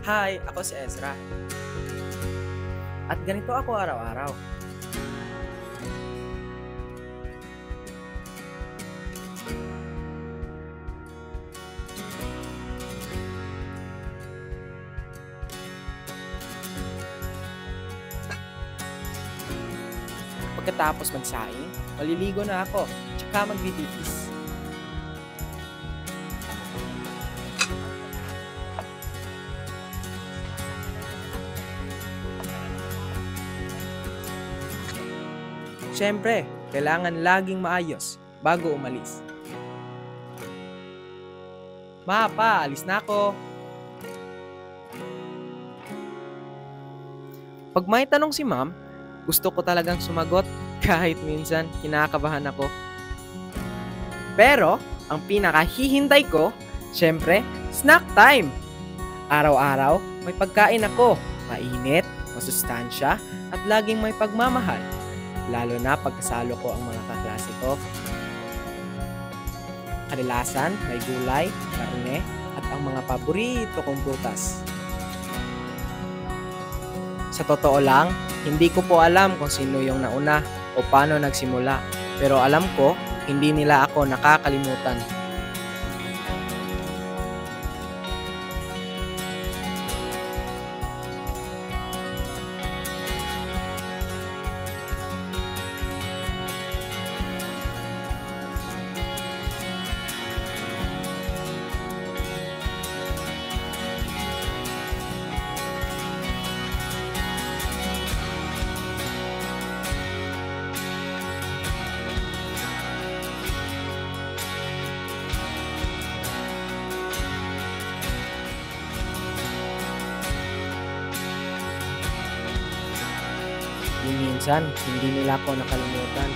Hi, ako si Ezra. At ganito ako araw-araw. Pagkatapos magsaing, maliligo na ako, tsaka magbibihis. Siyempre, kailangan laging maayos bago umalis. Ma, pa, alis na ako. Pag may tanong si ma'am, gusto ko talagang sumagot kahit minsan kinakabahan ako. Pero, ang pinakahihintay ko, siyempre, snack time! Araw-araw, may pagkain ako, mainit, masustansya, at laging may pagmamahal. Lalo na pagkasalo ko ang mga kaklase ko. Kadalasan, may gulay, karne, at ang mga paborito kong prutas. Sa totoo lang, hindi ko po alam kung sino yung nauna o paano nagsimula. Pero alam ko, hindi nila ako nakakalimutan. Minsan, hindi nila ako nakalimutan.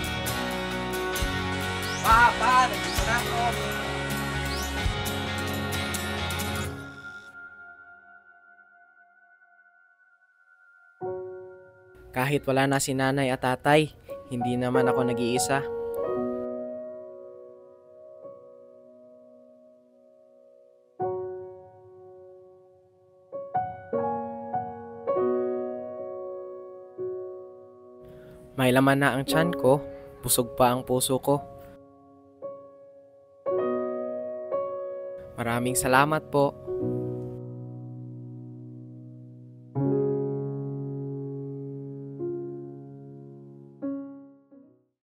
Pa, nandito na ako. Kahit wala na si nanay at tatay, hindi naman ako nag-iisa. May laman na ang tiyan ko, busog pa ang puso ko. Maraming salamat po.